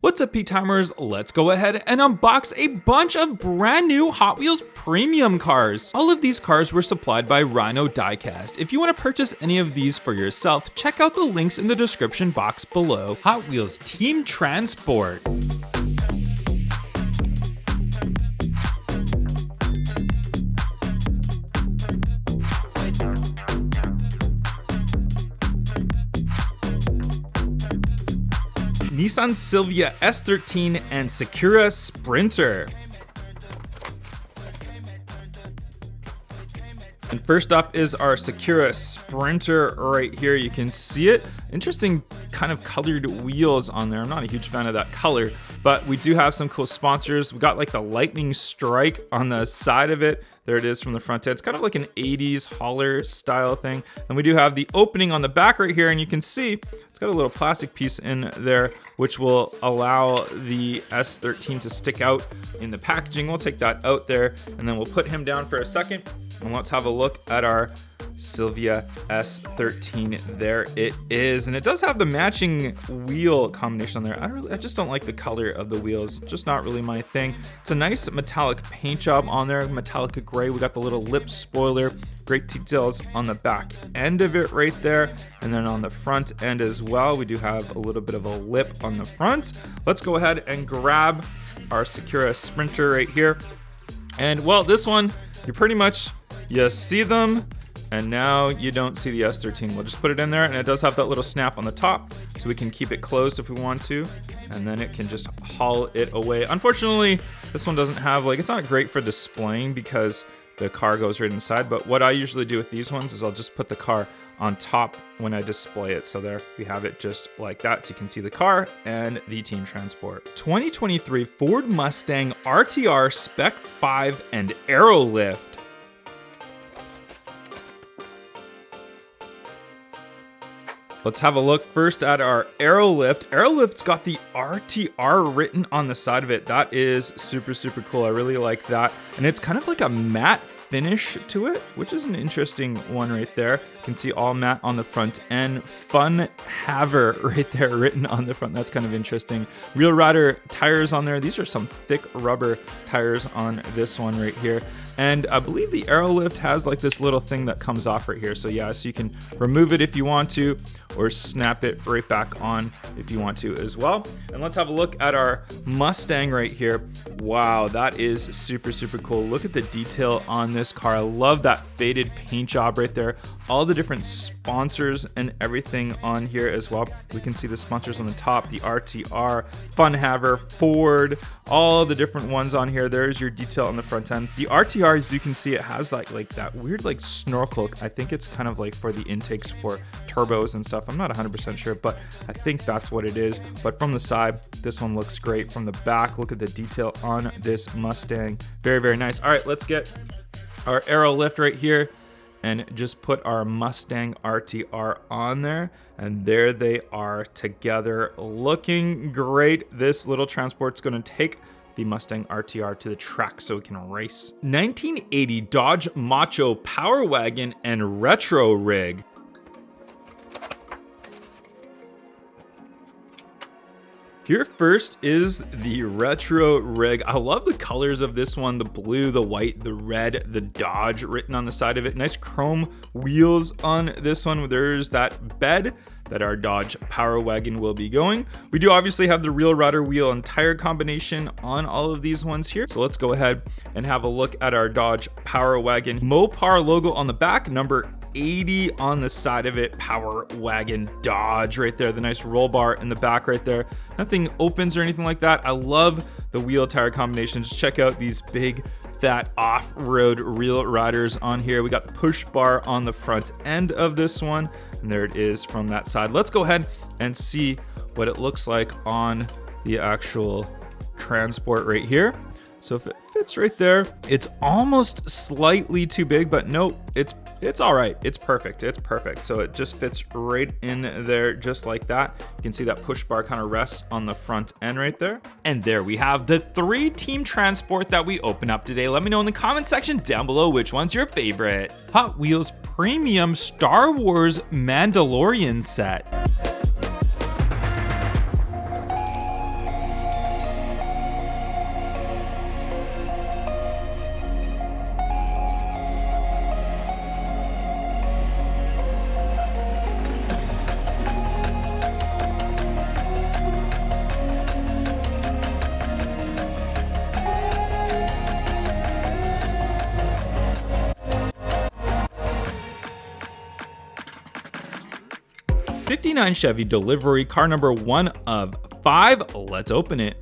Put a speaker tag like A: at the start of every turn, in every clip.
A: What's up, P-Timers? Let's go ahead and unbox a bunch of brand new Hot Wheels premium cars. All of these cars were supplied by Rhino Diecast. If you want to purchase any of these for yourself, check out the links in the description box below. Hot Wheels Team Transport. Nissan Silvia S13 and Sakura Sprinter. And first up is our Sakura Sprinter right here. You can see it. Interesting kind of colored wheels on there. I'm not a huge fan of that color, but we do have some cool sponsors. We got like the lightning strike on the side of it. There it is from the front end. It's kind of like an 80s hauler style thing. And we do have the opening on the back right here, and you can see it's got a little plastic piece in there, which will allow the S13 to stick out in the packaging. We'll take that out there, and then we'll put him down for a second. And let's have a look at our Silvia S13. There it is, and it does have the matching wheel combination on there. I just don't like the color of the wheels, just not really my thing. It's a nice metallic paint job on there, metallic gray. We got the little lip spoiler, great details on the back end of it right there, and then on the front end as well, we do have a little bit of a lip on the front. Let's go ahead and grab our Sakura Sprinter right here, and well, this one, you pretty much, you see them, and now you don't see the S13. We'll just put it in there, and it does have that little snap on the top, so we can keep it closed if we want to, and then it can just haul it away. Unfortunately, this one doesn't have, like, it's not great for displaying because the car goes right inside, but what I usually do with these ones is I'll just put the car on top when I display it. So there we have it just like that, so you can see the car and the Team Transport. 2023 Ford Mustang RTR Spec 5 and Aerolift. Let's have a look first at our Aerolift. Aerolift's got the RTR written on the side of it. That is super, super cool. I really like that. And it's kind of like a matte finish to it, which is an interesting one right there. You can see all matte on the front end. Fun Haver right there written on the front. That's kind of interesting. Real Rider tires on there. These are some thick rubber tires on this one right here. And I believe the Aerolift has like this little thing that comes off right here. So yeah, so you can remove it if you want to, or snap it right back on if you want to as well. And let's have a look at our Mustang right here. Wow, that is super, super cool. Look at the detail on this car. I love that faded paint job right there. All the different sponsors and everything on here as well. We can see the sponsors on the top, the RTR, Fun Haver, Ford, all the different ones on here. There's your detail on the front end. The RTR, as you can see, it has like that weird like snorkel. I think it's kind of like for the intakes for turbos and stuff. I'm not 100% sure, but I think that's what it is. But from the side, this one looks great. From the back, look at the detail on this Mustang. Very, very nice. All right, let's get our Aerolift right here and just put our Mustang RTR on there, and there they are together, looking great. This little transport's going to take the Mustang RTR to the track so it can race. 1980 Dodge Macho Power Wagon and Retro Rig. Here first is the Retro Rig. I love the colors of this one, the blue, the white, the red, the Dodge written on the side of it. Nice chrome wheels on this one. There's that bed that our Dodge Power Wagon will be going. We do obviously have the Real Rider wheel and tire combination on all of these ones here. So let's go ahead and have a look at our Dodge Power Wagon. Mopar logo on the back, number 80 on the side of it. Power Wagon Dodge right there, the nice roll bar in the back right there. Nothing opens or anything like that. I love the wheel tire combination. Just check out these big fat off-road Real Riders on here. We got the push bar on the front end of this one, and there it is from that side. Let's go ahead and see what it looks like on the actual transport right here. So if it fits right there, it's almost slightly too big, but no, it's all right. It's perfect. It's perfect. So it just fits right in there just like that. You can see that push bar kind of rests on the front end right there. And there we have the 3 Team Transport that we opened up today. Let me know in the comment section down below which one's your favorite. Hot Wheels Premium Star Wars Mandalorian set. 59 Chevy delivery, car number 1 of 5. Let's open it.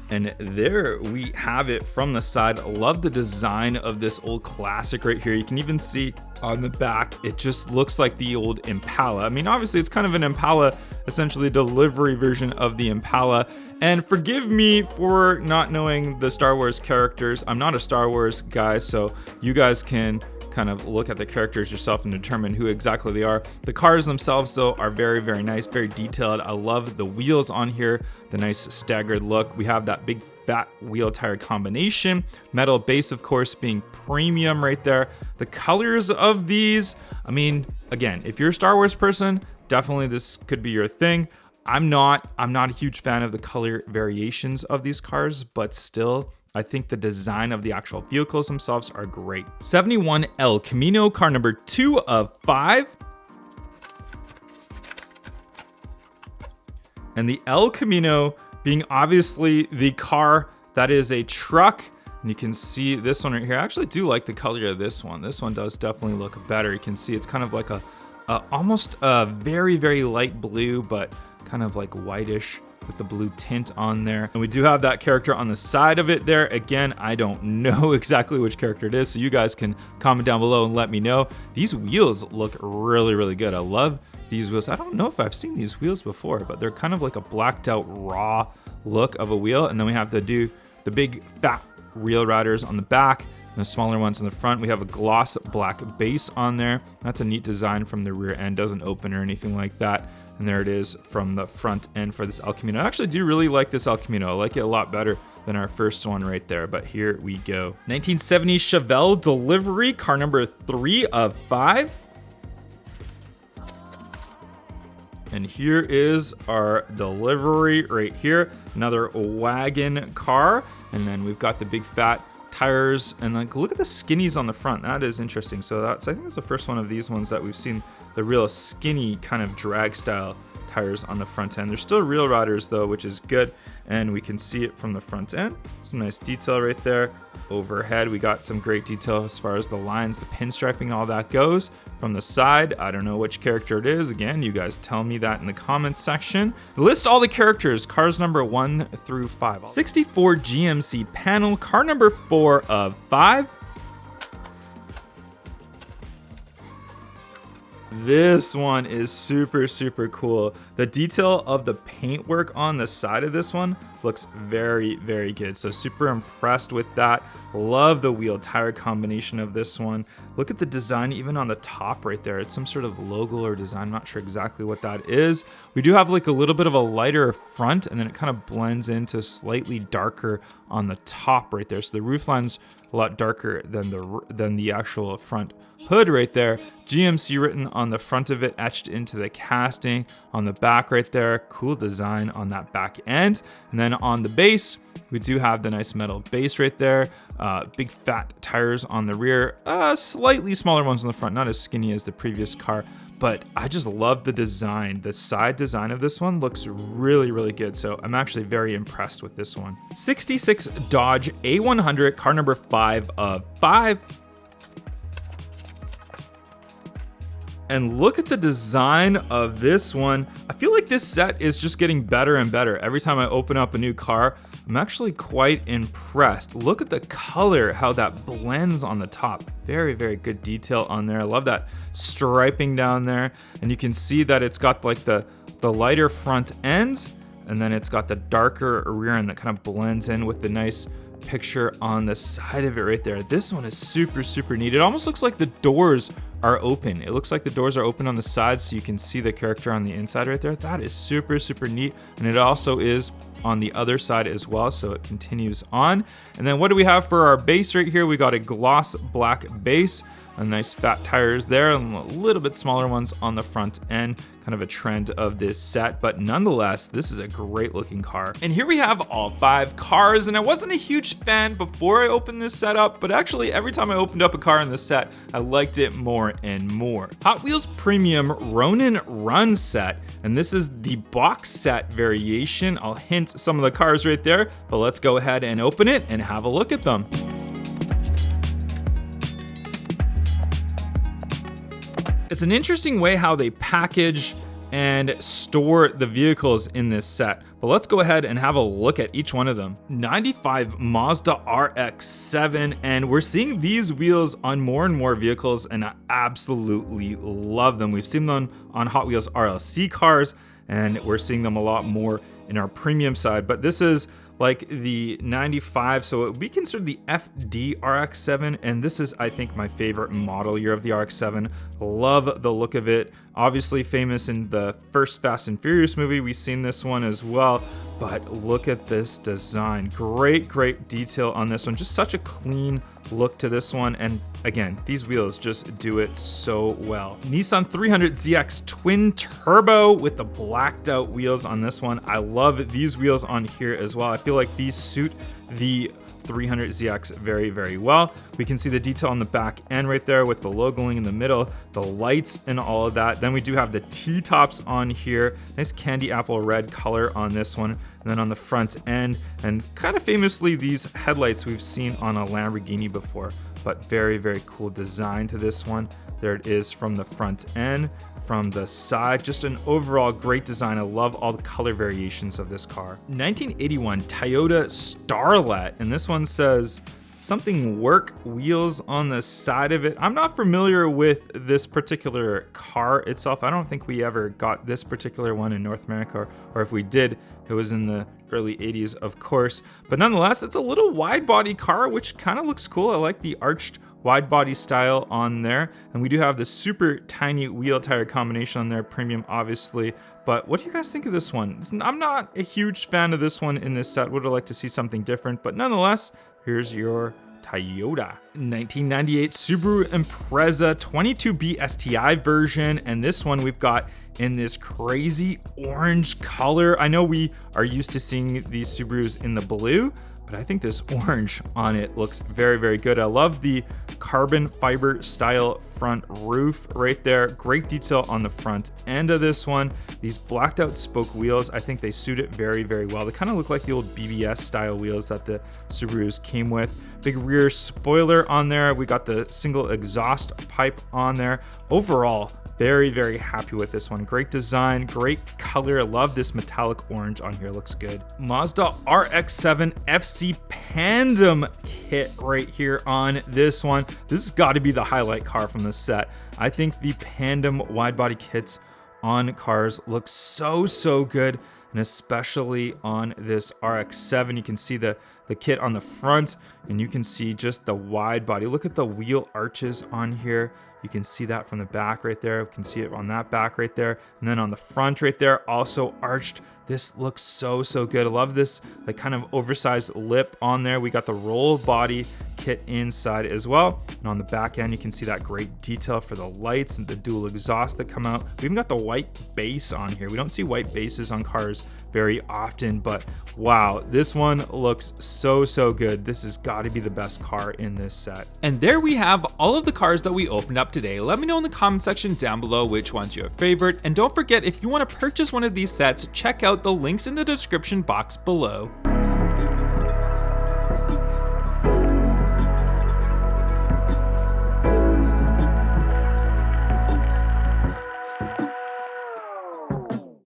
A: And there we have it from the side. Love the design of this old classic right here. You can even see on the back, it just looks like the old Impala. I mean, obviously it's kind of an Impala, essentially a delivery version of the Impala. And forgive me for not knowing the Star Wars characters. I'm not a Star Wars guy, so you guys can kind of look at the characters yourself and determine who exactly they are. The cars themselves though are very, very nice, very detailed. I love the wheels on here, the nice staggered look. We have that big fat wheel tire combination, metal base of course being premium right there. The colors of these, I mean, again, if you're a Star Wars person, definitely this could be your thing. I'm not a huge fan of the color variations of these cars, but still, I think the design of the actual vehicles themselves are great. 71 El Camino, car number 2 of 5. And the El Camino being obviously the car that is a truck. And you can see this one right here. I actually do like the color of this one. This one does definitely look better. You can see it's kind of like almost a very, very light blue, but kind of like whitish with the blue tint on there. And we do have that character on the side of it there. Again, I don't know exactly which character it is, so you guys can comment down below and let me know. These wheels look really, really good. I love these wheels. I don't know if I've seen these wheels before, but they're kind of like a blacked out raw look of a wheel. And then we have the big fat wheel riders on the back and the smaller ones in the front. We have a gloss black base on there. That's a neat design from the rear end. Doesn't open or anything like that. And there it is from the front end for this El Camino. I actually do really like this El Camino. I like it a lot better than our first one right there, but here we go. 1970 Chevelle delivery, car number 3 of 5. And here is our delivery right here. Another wagon car. And then we've got the big fat tires, and like look at the skinnies on the front. That is interesting. So I think that's the first one of these ones that we've seen the real skinny kind of drag style tires on the front end. They're still real riders though, which is good, and we can see it from the front end. Some nice detail right there. Overhead, we got some great detail as far as the lines, the pinstriping, all that goes. From the side, I don't know which character it is. Again, you guys tell me that in the comments section. List all the characters, cars number 1 through 5. 64 GMC panel, car number 4 of 5. This one is super, super cool. The detail of the paintwork on the side of this one looks very, very good. So super impressed with that. Love the wheel tire combination of this one. Look at the design even on the top right there. It's some sort of logo or design. I'm not sure exactly what that is. We do have like a little bit of a lighter front, and then it kind of blends into slightly darker on the top right there. So the roof line's a lot darker than the actual front hood right there. GMC written on the front of it, etched into the casting on the back right there. Cool design on that back end. And then on the base, we do have the nice metal base right there. Big fat tires on the rear, slightly smaller ones on the front, not as skinny as the previous car, but I just love the design. The side design of this one looks really, really good. So I'm actually very impressed with this one. 66 Dodge A100, car number 5 of 5. And look at the design of this one. I feel like this set is just getting better and better. Every time I open up a new car, I'm actually quite impressed. Look at the color, how that blends on the top. Very, very good detail on there. I love that striping down there. And you can see that it's got like the lighter front ends, and then it's got the darker rear end that kind of blends in with the nice picture on the side of it right there. This one is super, super neat. It almost looks like the doors are open. It looks like the doors are open on the side, so you can see the character on the inside right there. That is super, super neat. And it also is on the other side as well, so it continues on. And then what do we have for our base right here? We got a gloss black base, a nice fat tires there, and a little bit smaller ones on the front end. Kind of a trend of this set, but nonetheless, this is a great looking car. And here we have all 5 cars, and I wasn't a huge fan before I opened this set up, but actually every time I opened up a car in this set, I liked it more and more. Hot Wheels Premium Ronin Run set, and this is the box set variation. I'll hint some of the cars right there, but let's go ahead and open it and have a look at them. It's an interesting way how they package and store the vehicles in this set. But let's go ahead and have a look at each one of them. 95 Mazda RX-7, and we're seeing these wheels on more and more vehicles, and I absolutely love them. We've seen them on Hot Wheels RLC cars, and we're seeing them a lot more in our premium side. But this is like the 95, so it would be considered the FD RX-7, and this is, I think, my favorite model year of the RX-7. Love the look of it. Obviously famous in the first Fast and Furious movie. We've seen this one as well, but look at this design. Great detail on this one. Just such a clean look to this one, and again, these wheels just do it so well. Nissan 300ZX twin turbo with the blacked out wheels on this one. I love these wheels on here as well. I feel like these suit the 300ZX very well. We can see the detail on the back end right there with the logoing in the middle, the lights and all of that. Then we do have the T-tops on here. Nice candy apple red color on this one. And then on the front end, and kind of famously, these headlights we've seen on a Lamborghini before, but very cool design to this one. There it is from the front end. From the side, just an overall great design. I love all the color variations of this car. 1981 Toyota Starlet, and this one says something work wheels on the side of it. I'm not familiar with this particular car itself. I don't think we ever got this particular one in North America, or if we did, it was in the early 80s, of course. But nonetheless, it's a little wide body car, which kind of looks cool. I like the arched wide body style on there, and we do have the super tiny wheel tire combination on there, premium obviously. But what do you guys think of this one? I'm not a huge fan of this one in this set. Would have liked to see something different, but nonetheless, here's your Toyota. 1998 Subaru Impreza 22B STI version, and this one we've got in this crazy orange color. I know we are used to seeing these Subarus in the blue, but I think this orange on it looks very good. I love the carbon fiber style front roof right there. Great detail on the front end of this one. These blacked out spoke wheels, I think they suit it very well. They kind of look like the old BBS style wheels that the Subarus came with. Big rear spoiler on there. We got the single exhaust pipe on there. Overall, very happy with this one. Great design, great color. I love this metallic orange on here, looks good. Mazda RX-7 FC Pandem kit right here on this one. This has got to be the highlight car from the set. I think the Pandem wide body kits on cars look so good, and especially on this RX-7. You can see the kit on the front, and you can see just the wide body. Look at the wheel arches on here. You can see that from the back right there. You can see it on that back right there. And then on the front right there, also arched. This looks so good. I love this like kind of oversized lip on there. We got the roll body kit inside as well. And on the back end, you can see that great detail for the lights and the dual exhaust that come out. We even got the white base on here. We don't see white bases on cars very often, but wow, this one looks so good. This has got to be the best car in this set. And there we have all of the cars that we opened up today. Let me know in the comment section down below which ones you have favorite, and don't forget, if you want to purchase one of these sets, check out the links in the description box below.